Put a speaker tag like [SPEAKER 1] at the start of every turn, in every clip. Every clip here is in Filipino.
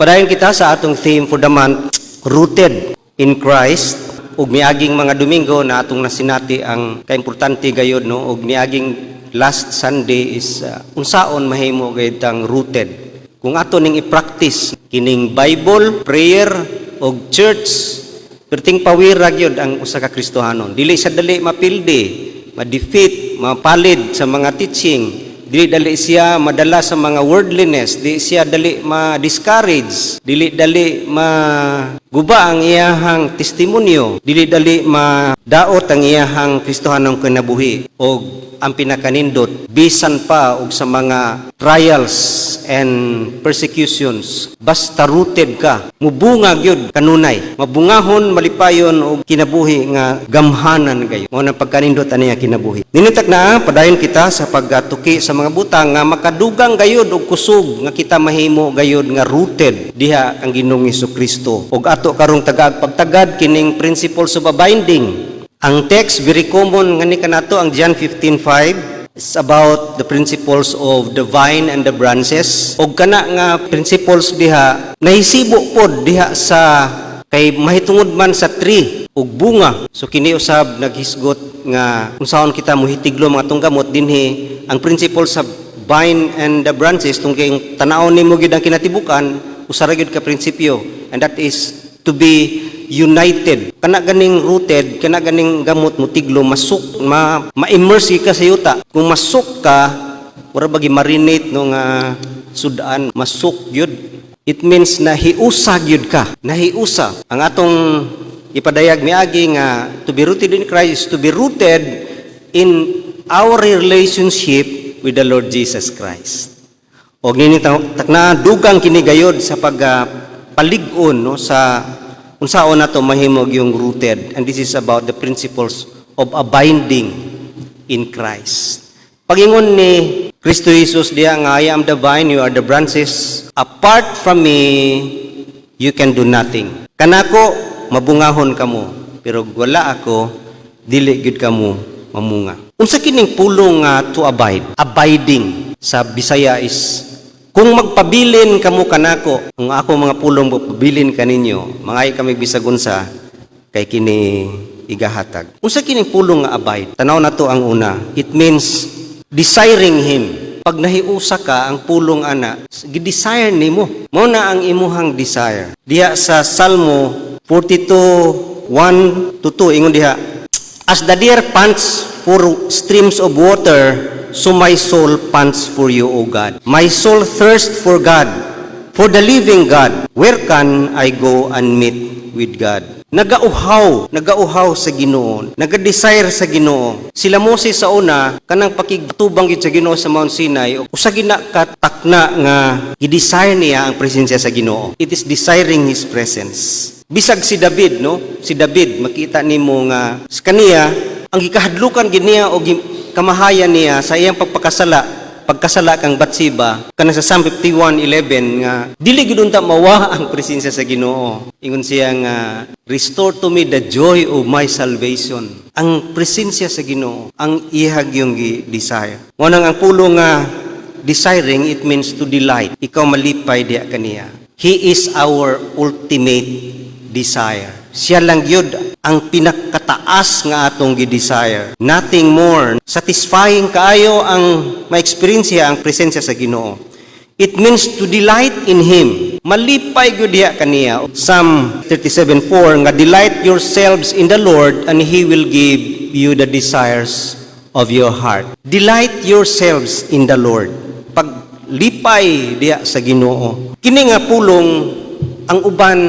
[SPEAKER 1] Padayon kita sa atong theme for the month, Rooted in Christ. Ug miaging mga Domingo na atong nasinati ang kaimportante gayud no, ug miaging last Sunday is unsaon mahimo gayud ang rooted. Kung ato ning i-practice kining Bible, prayer ug church, perting pawira gyud ang usa ka Kristohanon. Dili sa dali mapildi, ma-defeat, mapalid sa mga teaching. Dili dali siya madala sa mga worldliness, dili siya dali ma-discourage, dili dali ma-guba ang iyahang testimonyo, dili dali ma-daot ang iyahang Kristohanong kinabuhi. O ang pinakanindot, bisan pa og sa mga trials and persecutions, basta rooted ka, mubunga gyud kanunay, mabungahon, malipayon og kinabuhi nga gamhanan kayo. Mao nang pagkanindot aniya kinabuhi. Ninitag na padayon kita sa pagtuki sa mga butang nga makadugang gayud og kusog nga kita mahimo gayud nga rooted diha ang Ginoong Hesukristo. Og ato karong tagag pagtagad kining principles of a binding. Ang text very common nga ni kanato ang John 15:5. It's about the principles of the vine and the branches. Og kana nga principles diha nahisibo pod diha sa kay mahitungod man sa tree ug bunga. So kini usab naghisgot nga unsaon kita mohitiglo mga tong gamot dinhi ang principles sa vine and the branches tungkay tan-awon nimo gyud ang kinatibukan usa ra gyud ka prinsipyo, and that is to be united. Kana ganing rooted, kana ganing gamot mo tiglo masuk, ma-immerse ka sa yuta. Kung masuk ka, wala bagi marinate no nga sudan, masuk yun. It means na hiusa yun ka, nahiusa. Ang atong ipadayag miagi nga to be rooted in Christ is to be rooted in our relationship with the Lord Jesus Christ. O ngini takna dugang kini gayod sa pagpalig-on no sa unsaon nato mahimog yung rooted, and this is about the principles of abiding in Christ. Pagingon ni Kristo Jesus diya nga I am the vine, you are the branches. Apart from me, you can do nothing. Kanako mabungahon kamo, pero wala ako, dili gyud kamo mamunga. Unsa kining pulong nga to abide? Abiding sa Bisaya is kung magpabilin kamo kanako, ang ako mga pulong magpabilin kaninyo, mangay kami bisagon sa kay kini igahatag. Unsa kining pulong nga abide? Tanaw nato ang una. It means desiring Him. Pag nahiusa ka ang pulong ana, gidesire nimo. Mao na ang imuhang desire. Diha sa Salmo 42:1-2 ingon diha, as the deer pants for streams of water, so my soul pants for you, O God. My soul thirsts for God, for the living God. Where can I go and meet with God? Nagauhaw sa Ginoo, nagadesire sa Ginoo. Sila Moses sa una, kanang pakigtubang gid sa Ginoo sa Mount Sinai, usa gina katakna nga gidesire niya ang presensya sa Ginoo. It is desiring His presence. Bisag si David, no? Si David, makita nimo nga sa kaniya, ang gikahadlukan gid niya o kamahayan niya sa iyang pagkasala kang Batsiba, kana sa Psalm 51:11 nga dili gid unta mawa ang presensya sa Ginoo. Ingon siya nga restore to me the joy of my salvation. Ang presensya sa Ginoo ang ihag yung desire. Mo nang ang pulong nga desiring, it means to delight. Ikaw malipay diha kaniya. He is our ultimate desire. Siya lang yun ang pinakataas nga atong gi-desire. Nothing more. Satisfying kaayo ang ma-experience ang presensya sa Ginoo. It means to delight in Him. Malipay gyud diha kaniya. Psalm 37:4 nga delight yourselves in the Lord and He will give you the desires of your heart. Delight yourselves in the Lord. Paglipay diha sa Ginoo. Kini nga pulong ang uban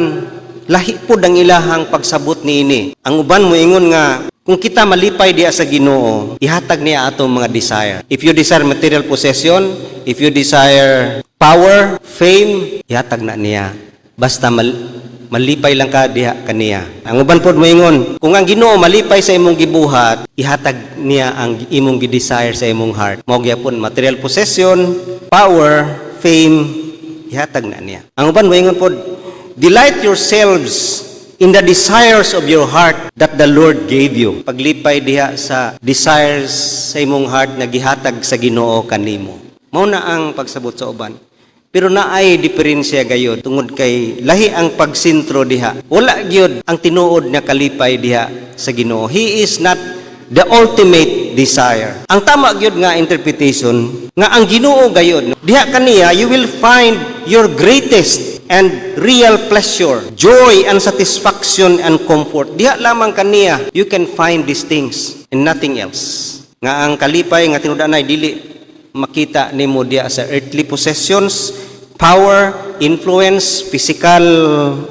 [SPEAKER 1] lahi po ang ilahang pagsabot niini. Ang uban mo ingon nga, kung kita malipay diya sa Ginoo, ihatag niya atong mga desire. If you desire material possession, if you desire power, fame, ihatag na niya. Basta malipay lang ka diha kaniya. Ang uban po mo ingon, kung ang Ginoo malipay sa imong gibuhat, ihatag niya ang imong gi-desire sa imong heart. Mao gyapon material possession, power, fame, ihatag na niya. Ang uban mo ingon po, delight yourselves in the desires of your heart that the Lord gave you. Paglipay diha sa desires sa imong heart na gihatag sa Ginoo kanimo. Mao na ang pagsabot sa uban. Pero naay diferensya gayod tungod kay lahi ang pagsintro diha. Wala gyud ang tinuod nga kalipay diha sa Ginoo. He is not the ultimate desire. Ang tama gyud nga interpretation nga ang Ginoo gayod diha kaniya you will find your greatest and real pleasure, joy and satisfaction and comfort. Diha lamang kaniya you can find these things and nothing else. Nga ang kalipay nga tinuod-anay dili makita nimo diya sa earthly possessions, power, influence, physical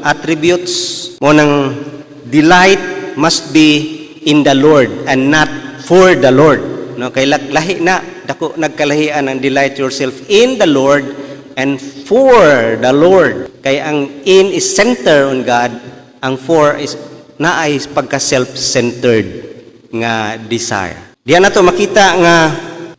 [SPEAKER 1] attributes. Mo nang delight must be in the Lord and not for the Lord. No, kay lahi na dako nagkalahian ang delight yourself in the Lord and for the Lord. Kay ang in is center on God, ang for is naay pagka self-centered nga desire. Diyan nato makita nga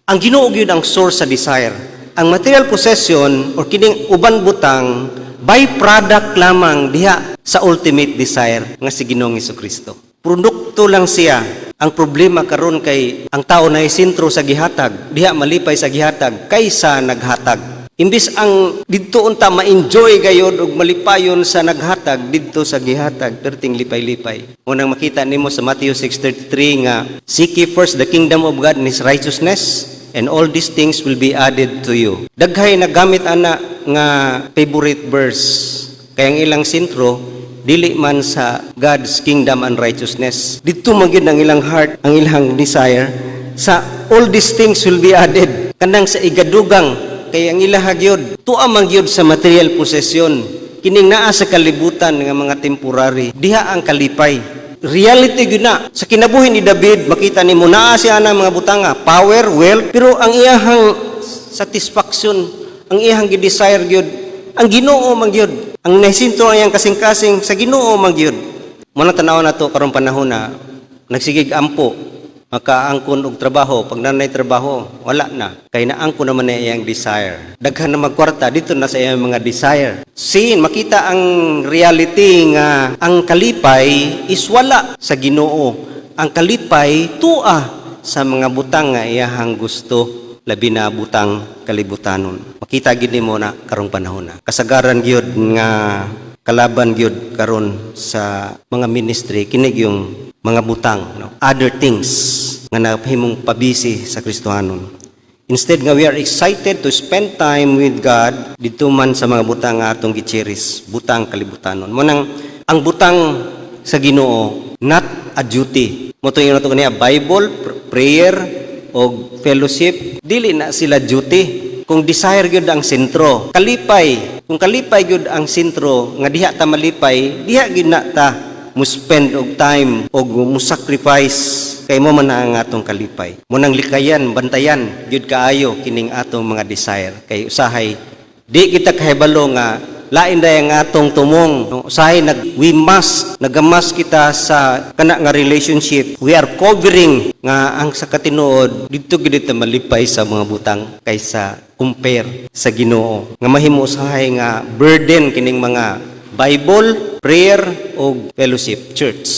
[SPEAKER 1] ang Ginoo gyud ang source sa desire. Ang material possession or kining uban butang byproduct lamang diha sa ultimate desire nga si Ginoong Hesukristo. Produkto lang siya. Ang problema karon kay ang tao na sentro sa gihatag, diha malipay sa gihatag kaysa naghatag. Imbis ang didto unta ma-enjoy gayud ug malipayon sa naghatag didto sa gihatag perting lipay-lipay. Unang makita nimo sa Matthew 6:33 nga seek ye first the kingdom of God and his righteousness and all these things will be added to you. Daghay nagamit ana nga favorite verse kay ang ilang sentro dili man sa God's kingdom and righteousness. Dito magyud ang ilang heart, ang ilang desire sa all these things will be added. Kanang sa igadugang kay ang ilaha gyud tuwa man gyud sa material possession. Kining naa sa kalibutan nga mga temporary. Diha ang kalipay. Reality gyud na sa kinabuhi ni David makita nimo naa siya na mga butanga, power, wealth, pero ang iyahang satisfaction, ang iyahang gi-desire gyud ang Ginoo man gyud. Ang nasinto ang iyang kasing-kasing sa Ginoo man gyud. Muna tanaw nato karong panahon na nagsigig ampo makaangkon og trabaho, pag nanay trabaho wala na kay naangkon naman na iyang desire. Daghan na magkwarta dito na sa iyang mga desire. Sin makita ang reality nga ang kalipay is wala sa Ginoo. Ang kalipay tua sa mga butang nga iyahang gusto labi na butang kalibutanon. Makita gid nimo na karong panahon na. Kasagaran gyud nga kalaban gyud karon sa mga ministry kinig yung mga butang, no? Other things nga napahimong pabisi sa Kristohanon. Instead nga we are excited to spend time with God dito man sa mga butang nga atong gicheris, butang kalibutanon. Munang ang butang sa Ginoo not a duty. Mo to yung nato kaniya Bible, prayer o fellowship, dili na sila duty. Kung desire gyud ang sentro, kalipay. Kung kalipay gyud ang sentro nga diha ta malipay, diha gyud na ta mo spend og time og mo sacrifice kay mo man ang atong kalipay. Mo nang likayan, bantayan gyud kaayo kining atong mga desire. Kay usahay di kita kahibalo nga lain day ang atong tumong. Usahay nagamas kita sa kana nga relationship. We are covering nga ang sa katinuod didto gid ta malipay sa mga butang kaysa compare sa Ginoo. Nga mahimo usahay nga burden kining mga Bible, prayer, o fellowship, church.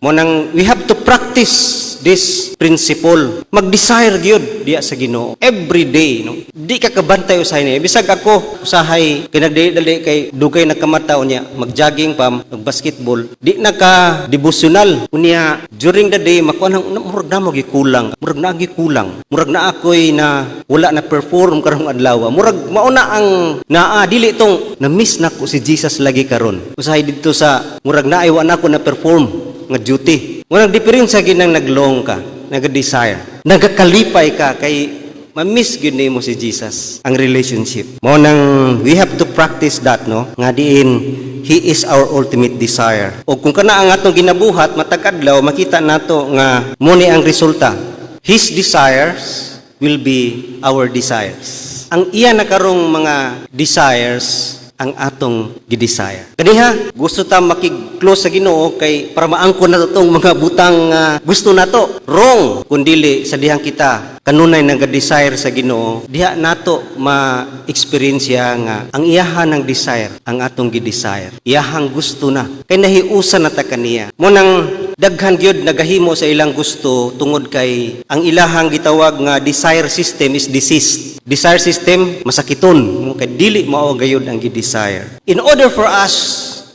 [SPEAKER 1] Munang we have to practice this principle. Mag-desire gyud diya sa Ginoo every day, no? Di ka kabantay usahay niya. Bisag ako usahay kinagdali kay dugay nagkamataw niya, mag-jogging pa, mag-basketball. Di na ka devotional unya during the day makuha nang murag na mo gikulang. Murag na ako'y na wala na perform karong adlaw. Murag mauna ang naa dili tong na-miss nako si Jesus lagi karon. Usahay didto sa murag naay wa na ako na perform nga duty. Walang diferensya ginang naglong ka, nag-desire, nagakalipay ka kay ma-miss gyud nimo si Jesus ang relationship. Mo nang we have to practice that, no? Nga diin he is our ultimate desire. O kung kana ang atong ginabuhat matag adlaw makita nato nga mo ni ang resulta. His desires will be our desires. Ang iya na karong mga desires ang atong gidesire. Kaniha, gusto ta makig-close sa Ginoo kay para maangkon na tong mga butang gusto nato. Wrong kundili sa dihang kita kanunay nag-desire sa Ginoo, diha nato ma-experience nga ang iyahan ng desire, ang atong gidesire. Iyahang gusto na. Kay nahiusan na ta kaniya. Mo nang daghan gyud nagahimo sa ilang gusto tungod kay ang ilahang gitawag nga desire system is diseased. Desire system masakiton kay dili mao gayud ang gi-desire. In order for us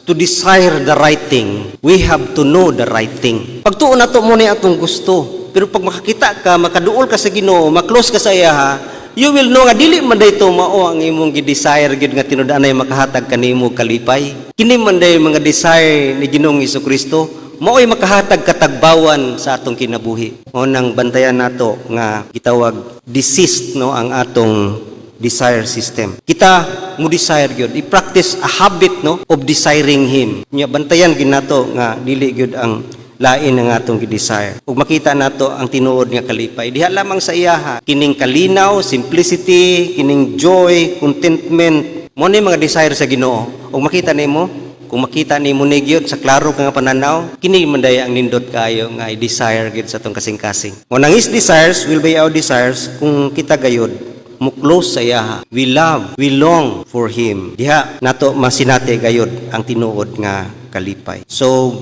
[SPEAKER 1] to desire the right thing, we have to know the right thing. Pagtuon nato mo ni atong gusto, pero pag makakita ka, makaduol ka sa Ginoo, maklose ka sa iya, you will know nga dili man dayto mao ang imong gi-desire gyud nga tinud-anay makahatag kanimo kalipay. Kini man day mga desire ni Ginoong Hesukristo, mao'y makahatag katagbawan sa atong kinabuhi. Mao nang bantayan nato nga gitawag diseased no ang atong desire system. Kita mo desire gyud, i-practice a habit no of desiring him. Nya bantayan gid nato nga dili gyud ang lain ang atong gi-desire. Ug makita nato ang tinuod nga kalipay diha lamang sa iyaha, kining kalinaw, simplicity, kining joy, contentment, mo ni mga desire sa Ginoo. Ug makita nimo, kung makita nimo ni gyud sa klaro nga pananaw, kini man day ang nindot kayo nga i-desire gyud sa atong kasing-kasing. Mo nang his desires will be our desires kung kita gayud mo close sa iyaha. We love, we long for him. Diha nato masinati gayud ang tinuod nga kalipay. So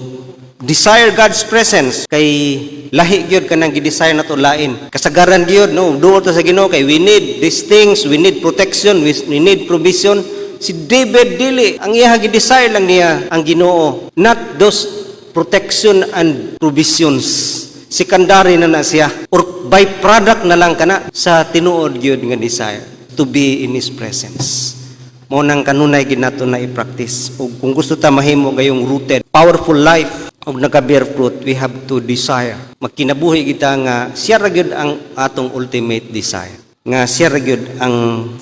[SPEAKER 1] desire God's presence kay lahi gyud kanang gi-desire nato lain. Kasagaran gyud no, duol ta sa Ginoo kay we need these things, we need protection, we need provision. Si David dili ang iya gi-desire lang niya ang Ginoo, not those protection and provisions. Secondary na siya or byproduct na lang kana sa tinuod gyud nga desire to be in his presence. Mao nang kanunay gid nato na i-practice. Ug kung gusto ta mahimo gayong rooted powerful life ug naka-bear fruit, we have to desire. Magkinabuhi kita nga siya ra gyud ang atong ultimate desire. Nga siya ra gyud ang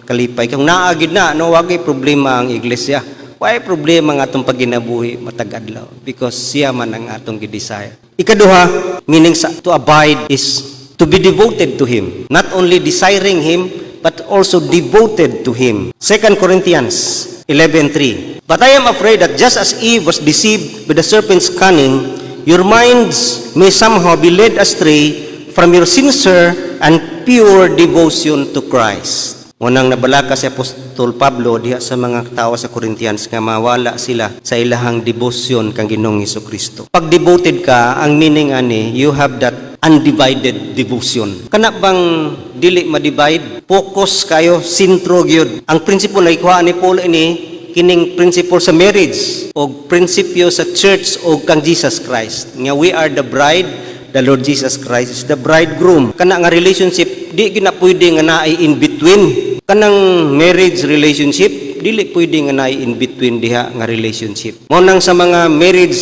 [SPEAKER 1] kalipay. Kung naa gyud na no wagay problema ang iglesia. Why problema nga atong paginabuhi matag adlaw? Because siya man ang atong gi-desire. Ikaduha, meaning to abide is to be devoted to him. Not only desiring him, but also devoted to him. 2 Corinthians 11:3. But I am afraid that just as Eve was deceived by the serpent's cunning, your minds may somehow be led astray from your sincere and pure devotion to Christ. Unang nabalaka si Apostol Pablo diha sa mga tao sa Corinthians nga mawala sila sa ilahang devotion kang Ginoong Hesukristo. Pag devoted ka, ang meaning ani, you have that undivided devotion. Kana bang dili ma-divide? Focus kayo, sintro gyud. Ang prinsipo na ikuha ni Paul ini kining principle sa marriage o prinsipyo sa church o kang Jesus Christ. Nga we are the bride, the Lord Jesus Christ is the bridegroom. Kana nga relationship di gina pwede nga naay in between. Kanang marriage relationship dili pwede nga naay in between diha nga relationship. Mo nang sa mga marriage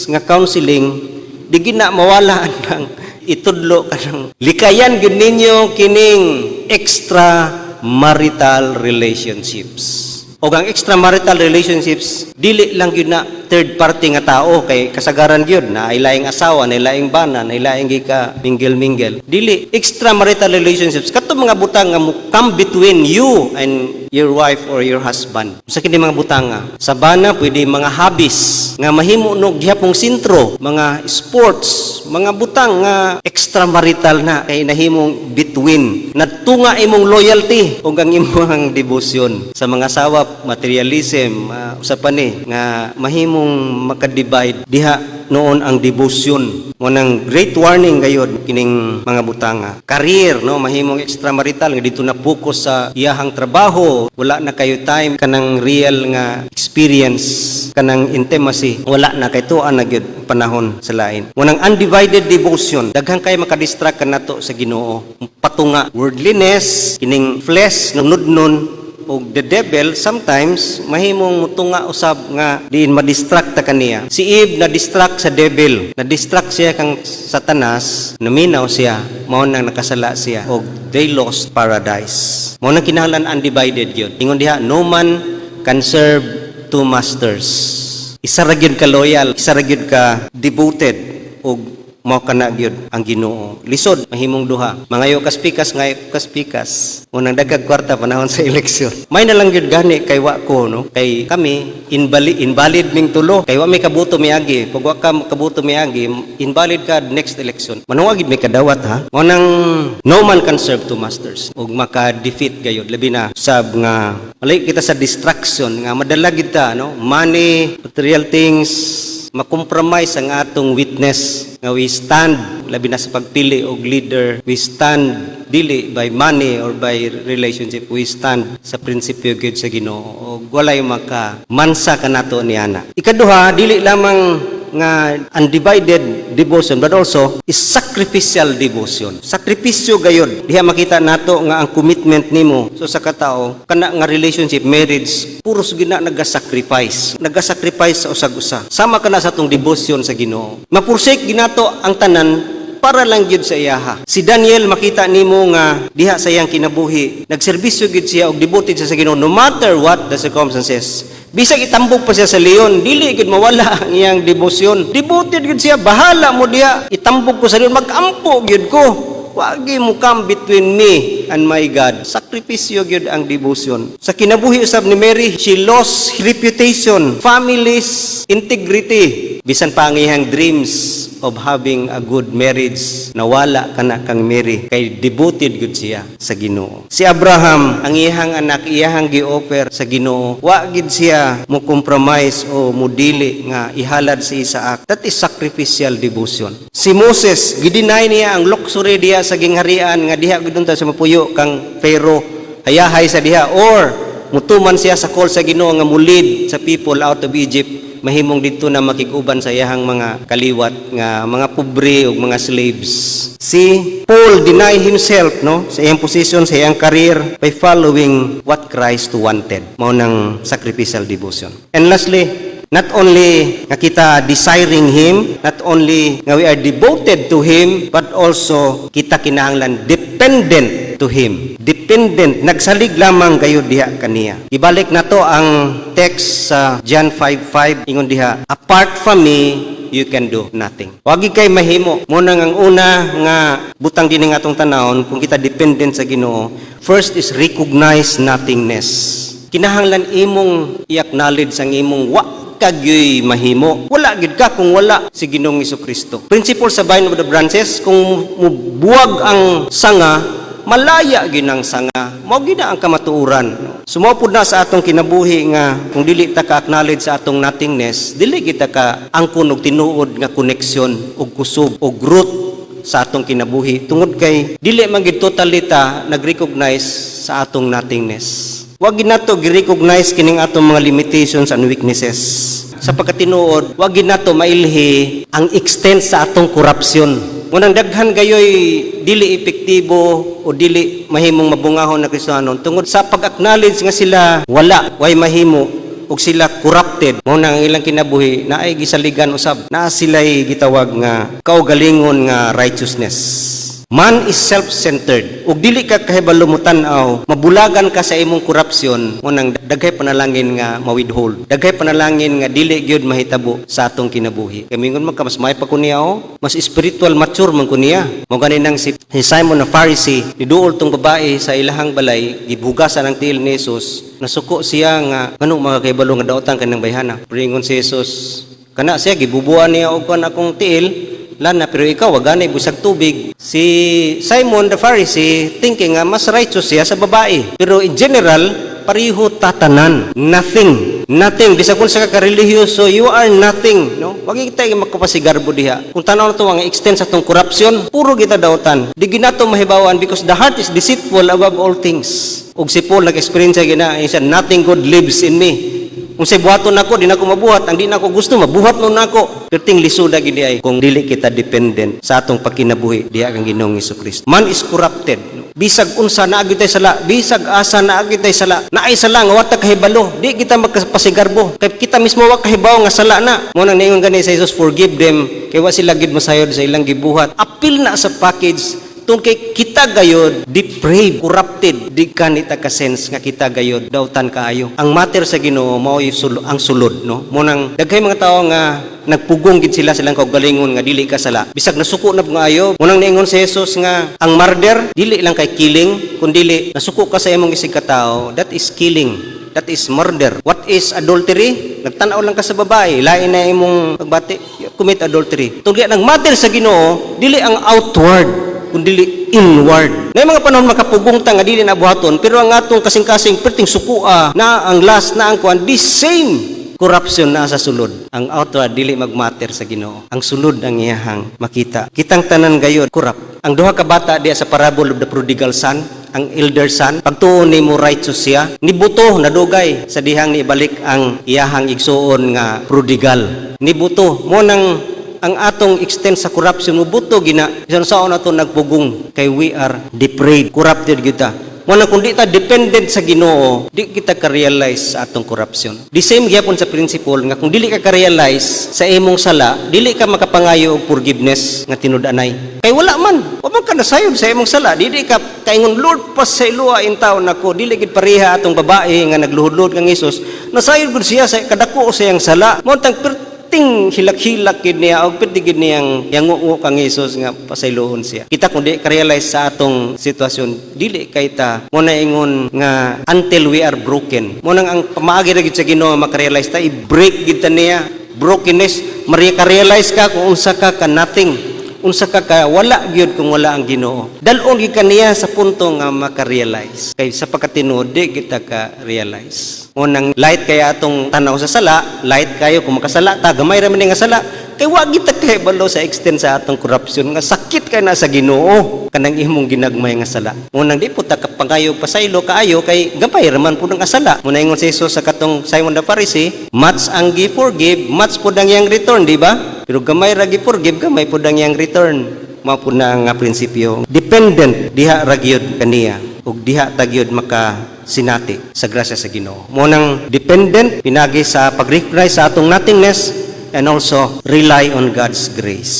[SPEAKER 1] nga counseling di gina mawala ang itudlo kanang likayan gyud ninyo kining extra marital relationships. O ang extramarital relationships, dili lang yun na third party nga tao, kay kasagaran yun, na ilaing asawa, na ilaing bana, na ilaing gika, mingle-mingle. Dili, extramarital relationships, kato mga butang nga come between you and your wife or your husband. Sa kini mga butang nga, sa bana, pwede mga hobbies, nga mahimo no gihapong sintro, mga sports, mga butang nga extramarital na, kay nahimong between. Natunga imong loyalty, o ang imong devotion. Sa mga asawa, materialism, usapan ni nga mahimong makadivide diha noon ang devotion. Mo nang great warning gayud kining mga butanga. Career no mahimong extramarital nga dito na focus sa iyahang trabaho, wala na kayo time kanang real nga experience, kanang intimacy, wala na kay tuan na gyud panahon sa lain. Mo nang undivided devotion, daghang kay makadistract kanato sa Ginoo. Patunga worldliness, kining flesh nunudnon o the devil sometimes mahimong mutunga usab nga diin ma-distract ta kaniya. Si Eve na-distract sa devil, na-distract siya kang Satanas, naminaw siya, mao nang nakasala siya o they lost paradise. Mao nang kinahanglan undivided gyud. Ingon diha, no man can serve two masters. Isa ra gyud ka loyal, isa ra gyud ka devoted o mao kana gyud ang Ginoo. Lisod mahimong duha. Mangayo kaspikas ngayo kaspikas. Unang dagag kwarta panahon sa eleksyon. May na lang gyud gani kay wa ko no. Kay kami invalid ming tulo. Kay wa may kabuto miagi. Pag wa ka kabuto miagi, invalid ka next election. Manuwa gid may kadawat ha. Mo nang no man can serve two masters. Ug maka-defeat gayud labi na sab nga malay kita sa distraction nga madala gid ta no. Money, material things, makompromise ang atong witness nga we stand labi na sa pagpili og leader, we stand dili by money or by relationship, we stand sa prinsipyo gyud sa Ginoo ug walay maka mansa kanato niana. Ikaduha, dili lamang nga undivided devotion but also is sacrificial devotion. Sakripisyo gayud diha makita nato nga ang commitment nimo so sa katao kana nga relationship, marriage, puros gina nagasacrifice sa usag-usa. Sama kana sa atong devotion sa Ginoo. Mapursik ginato ang tanan para lang gyud sa iyaha. Si Daniel makita nimo nga diha sa iyang kinabuhi, nagserbisyo gyud siya og devoted siya sa Ginoo no matter what the circumstances. Bisag itambok pa siya sa leon, dili gyud mawala ang iyang debosyon. Devoted gyud siya, bahala mo diha, itambok ko sa leon, magampo gyud ko. Wagi mo come between me and my God. Sakripisyo gyud ang devotion. Sa kinabuhi usab ni Mary, she lost reputation, family's integrity. Bisan pa ang iyang dreams of having a good marriage, nawala kana kang Mary kay devoted gyud siya sa Ginoo. Si Abraham, ang iyang anak, iyang gi-offer sa Ginoo, wa gyud siya mo compromise o mo dili nga ihalad si Isaac. That is sacrificial devotion. Si Moses, gidinay niya ang luxury diha sa gingharian nga diha gud sa mapuyo kang Pharaoh, hayahay sa diha or mutuman siya sa call sa Ginoo nga mulid sa people out of Egypt. Mahimong dito na makiguban sa iyahang mga kaliwat nga mga pobre ug mga slaves. Si Paul deny himself no sa iyang position, sa iyang career by following what Christ wanted. Mao nang sacrificial devotion. And lastly, not only nga kita desiring Him, not only nga we are devoted to Him, but also kita kinahanglan dependent to Him. Dependent, nagsalig lamang kayo diha kaniya. Ibalik na to ang text sa John 5:5, ingon diha, apart from me, you can do nothing. Wagi kay mahimo. Muna ang una nga butang din nga atong tanawon kung kita dependent sa Ginoo. First is recognize nothingness. Kinahanglan imong i-acknowledge ang imong kagyoy mahimo. Wala gid ka kung wala si Ginoong Hesukristo. Principle sa Vine of the Branches, kung mubuwag ang sanga, malaya ginang sanga. Mao gid ang kamatuoran. Sumopod na sa atong kinabuhi nga kung dili ta ka-acknowledge sa atong nothingness, dili kita ka angkon og tinuod nga connection og kusog og root sa atong kinabuhi. Tungod kay dili man gid totally ta nag-recognize sa atong nothingness. Wag ginato gi-recognize kining atong mga limitations and weaknesses. Sa pagkatinuod, wag ginato mailhi ang extent sa atong corruption. Unang daghan gayoy dili epektibo o dili mahimong mabungahon na Kristiyanon tungod sa pag-acknowledge nga sila wala, way mahimo ug sila corrupted. Mao nang ilang kinabuhi na ay gisaligan usab. Na sila'y gitawag nga kaugalingon nga righteousness. Man is self-centered. Ug dili ka kahibalo mo tan-aw, mabulagan ka sa imong korupsyon, unang daghay panalangin nga ma-withhold. Daghay panalangin nga dili gyud mahitabo sa atong kinabuhi. Kay mingon man ka mas may pa kuniya mas spiritual mature man kuniya. Mao gani nang si Simon the Pharisee, niduol tong babae sa ilahang balay, gibugasan ang tiil ni Jesus. Nasuko siya nga nganong makakahibalo nga daotan kanang bayhana. Pringon si Jesus, kana siya gibubuan niya og akong tiil. Lana, pero ikaw, waganay busag tubig. Si Simon the Pharisee, thinking nga mas righteous siya sa babae. Pero in general, pariho tatanan. Nothing. Bisag kung sa ka-religyoso, you are nothing. No? Wag kita makapasigarbo diha. Kung tanaw na ito ang extent sa itong corruption, puro kita dautan. Di ginato mahibawan because the heart is deceitful above all things. Ug si Paul nag-experience gina, he said, nothing good lives in me. Kung say buhaton nako, di nako mabuhat. Ang di nako gusto, mabuhat nun nako. Perting lisuda gid ay kung dili kita dependent sa atong pagkinabuhi diha kang Ginoong Hesukristo. Man is corrupted. Bisag unsa naagi tay sala, bisag asa naagi tay sala. Naay sala nga wata kahibalo. Di kita magpasigarbo. Kay kita mismo wa kahibaw nga sala na. Mo nang ningon gani sa Jesus, forgive them. Kay wa sila gid masayod sa ilang gibuhat. Apil na sa package. Tung kay kita gayod, depraved, corrupted, di ka nita ka sense nga kita gayod, dautan kaayo. Ang matter sa Ginoo mao ang sulod, no? Munang daghay mga tao nga nagpugong gid silang kaugalingon nga dili ka sala. Bisag nasuko na nga ayo, munang niingon si Jesus nga ang murder dili lang kay killing, kundi nasuko ka sa imong isig ka tao, that is killing. That is murder. What is adultery? Nagtanaw lang ka sa babae, lain na imong pagbati, commit adultery. Tungod ang matter sa Ginoo, dili ang outward kundi inward. Na mga panahon makapugong ta nga dili na buhaton, pero ang atong kasing-kasing perting sukua na ang last na ang kuan, this same corruption na sa sulod. Ang outward dili magmatter sa Ginoo. Ang sulod ang iyahang makita. Kitang tanan gayud corrupt. Ang duha ka bata diya sa parable of the prodigal son, ang elder son, pagtuon nimo righteous siya, nibuto nadugay sa dihang niibalik ang iyahang igsuon nga prodigal. Nibuto mo nang ang atong extent sa corruption mubuto gina. Bisan saon nato nagpugong kay we are depraved, corrupted kita. Muna kung di ta dependent sa Ginoo, di kita ka-realize sa atong corruption. The same gyapon sa principle nga kung dili ka ka-realize sa imong sala, dili ka makapangayo og forgiveness nga tinud-anay. Kay wala man, wa man ka nasayod sa imong sala, dili ka kaingon Lord pasayloa in taon nako, dili gid pareha atong babae nga nagluhod-luhod kang Hesus. Nasayod gud siya sa kadako sa iyang sala. Mo tang ting hilak-hilak gid niya og pwede gid niyang yango kang Hesus nga pasayloon siya. Kita kung di ka-realize sa atong sitwasyon, dili kay ta mo na ingon nga until we are broken. Mo nang ang pamaagi ra gid sa Ginoo maka-realize ta i-break gid ta niya brokenness, ka-realize ka kung unsa ka nothing. Unsa ka wala gyud kung wala ang Ginoo. Dalon gid kaniya sa punto nga maka-realize. Kay sa pagkatinuod di kita ka-realize. Unang light kaya atong tanaw sa sala, light kayo kung makasala ta, gamay ra man nga sala. Kay wa kita kay balo sa extent sa atong corruption nga sakit kay na sa Ginoo kanang imong ginagmay nga sala. Unang di po ta kapangayo pasaylo kaayo kay gamay ra man pud ang asala. Muna ingon si Jesus sa katong Simon the Pharisee, much ang gi-forgive, much pud ang iyang return, di ba? Pero gamay ra gi-forgive, gamay pud ang iyang return. Mao pud na nga prinsipyo. Dependent diha ra gyud kaniya ug diha ta gyud maka sinati sa grasya sa Ginoo. Mo nang dependent pinagi sa pag-recognize sa atong nothingness and also rely on God's grace.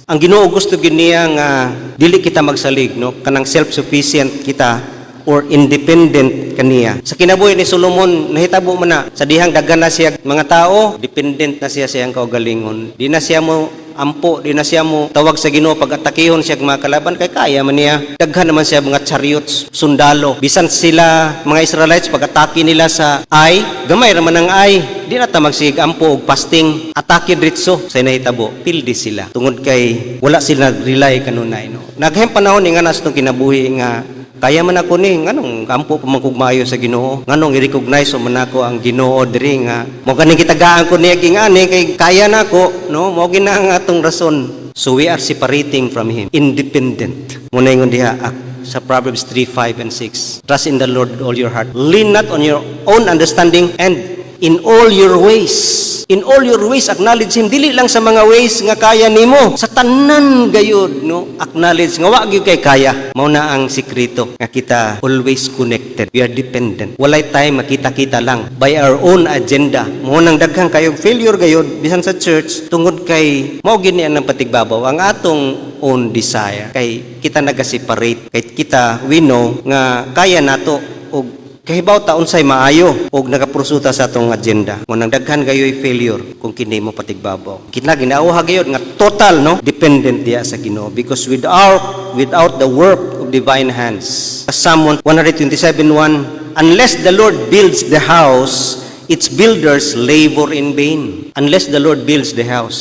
[SPEAKER 1] Ang Ginoo gusto gid niya nga dili kita magsalig no kanang self-sufficient kita or independent kaniya. Sa kinabuhi ni Solomon nahitabo man na sa dihang daghan na siya mga tao, dependent na siya sa iyang kaugalingon. Di na siya mo ampo, di na siya mo tawag sa Ginoo pag atakihon siya mga kalaban kay kaya man niya. Daghan naman siya mga chariots, sundalo. Bisan sila mga Israelites pag atake nila sa Ai, gamay ra man ang Ai. Di na ta magsig ampo og fasting, atake diretso sa nahitabo. Pildi sila. Tungod kay wala sila rely kanunay no. Naghim panahon ni nga nas tong kinabuhi nga kaya man ako ni nganong kampo pamangkugmayo sa Ginoo, nganong i-recognize man ako ang Ginoo diri nga mo kaning kitagaan ko niya king ani kay kaya nako no mo gina ang atong rason. So we are separating from him, independent. Muna ingon diha sa Proverbs 3:5 and 6. Trust in the Lord with all your heart, lean not on your own understanding, and in all your ways. In all your ways, acknowledge Him. Dili lang sa mga ways nga kaya nimo. Sa tanan gayud, no? Acknowledge nga wa gyud kay kaya. Mao na ang sikreto nga kita always connected. We are dependent. Walay time makita-kita lang by our own agenda. Mao nang daghang kayong failure gayud bisan sa church tungod kay mao gid ni ang patigbabaw ang atong own desire. Kay kita naga-separate. Kay kita we know nga kaya nato og kahibaw ta unsay maayo og nagapursuta sa atong agenda. Mo nang daghan gayoy failure kung kini mo patigbabaw. Kita ginauha gayud nga total no dependent diya sa Ginoo because without the work of divine hands. Psalm 127:1, unless the Lord builds the house, its builders labor in vain. Unless the Lord builds the house,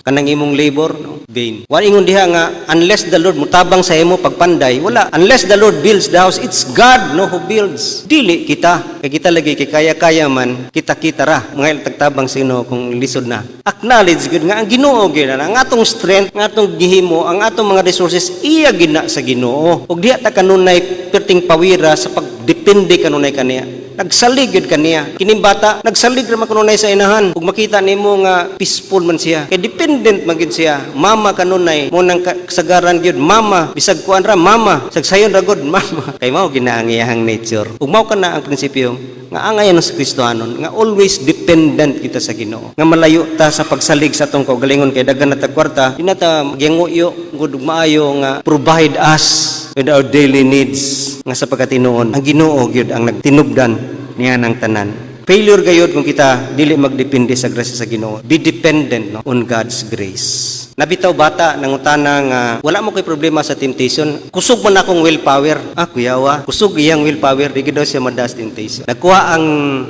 [SPEAKER 1] kanang imong labor no vain. Wa ingon diha nga unless the Lord mutabang sa imo pagpanday, wala. Unless the Lord builds the house, it's God no who builds. Dili kita. Kay kita lagi kay kaya-kaya man, kita ra mga tagtabang sino kung lisod na. Acknowledge gud nga ang Ginoo gyud ang atong strength, ang atong gihimo, ang atong mga resources iya gina sa Ginoo. Ug diha ta kanunay perting pawira sa pagdepende kanunay kaniya. Nagsalig yun kaniya. Kining bata, nagsalig naman kanunay sa inahan. Kung makita nimo nga peaceful man siya. Kaya dependent man gid siya. Mama kanunay. Mo nang kasagaran yun. Mama. Bisag kuan ra, mama. Sagsayon ra gud, mama. Kay mao ginaang iyahang nature. Ug mao kana ang prinsipyo nga angayan sa Kristohanon nga always dependent kita sa Ginoo. Nga malayo ta sa pagsalig sa atong kaugalingon kay daghan na ta kwarta. Di na ta magyanguyo gud maayo nga provide us with our daily needs nga sa pagkatinuon. Ang Ginoo gyud ang nagtinubdan niya ng tanan. Failure gayud kung kita dili magdepende sa grasya sa Ginoo. Be dependent no, on God's grace. Nabitaw bata nangutana nga wala mo kay problema sa temptation. Kusog man akong willpower. Kuyawa. Kusog iyang willpower di daw siya madas temptation. Nagkuha ang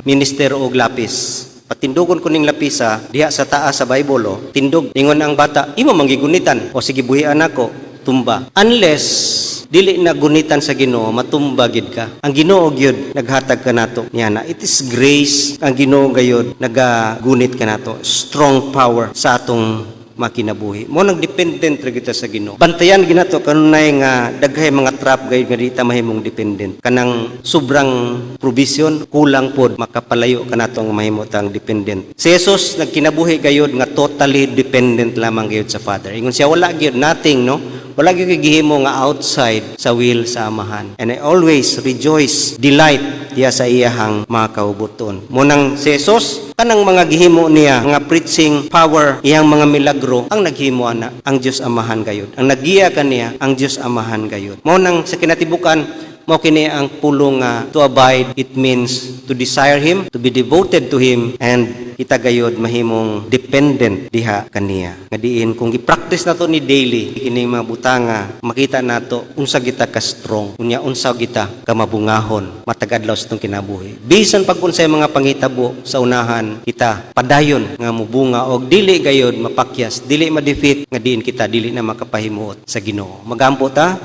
[SPEAKER 1] minister og lapis. Patindugon ko ning lapisa diha sa taas sa Bible tindog. Ingon ang bata, imo manggigunitan. O sige buhian ako. tumba. Unless dili na gunitan sa Ginoo, matumba gid ka. Ang Ginoo gyud naghatag kanato niya na it is grace. Ang Ginoo gayud nagagunit kanato, strong power sa atong makinabuhi. Mo nang dependent ra kita sa Ginoo. Bantayan ginato kanunay nga daghay mga trap gayud nga dita mahimong dependent. Kanang sobrang provision kulang pod makapalayo kanato nga mahimo tang dependent. Si Jesus nagkinabuhi gayud nga totally dependent lamang gayud sa Father. Ingon siya wala gyud nothing, no? Wala gyud gihimo nga outside sa will sa Amahan. And I always rejoice, delight diya sa iyahang mga kaubuton. Mo nang si Jesus kanang mga gihimo niya nga preaching power, iyang mga milagro ang naghimo ana ang Dios Amahan gayud. Ang nagiya kaniya ang Dios Amahan gayud. Mo nang sa kinatibukan mao kini ang pulong to abide. It means to desire Him, to be devoted to Him, and kita gayud mahimong dependent diha kaniya. Nga diin kung gi-practice nato ni daily kini mga butanga, makita nato unsa kita ka strong, unya unsa kita ka mabungahon matag adlaw sa tong kinabuhi. Bisan pag unsay mga panghitabo sa unahan, kita padayon nga mubunga og dili gayud mapakyas, dili ma-defeat nga diin kita dili na makapahimuot sa Ginoo. Magampo ta.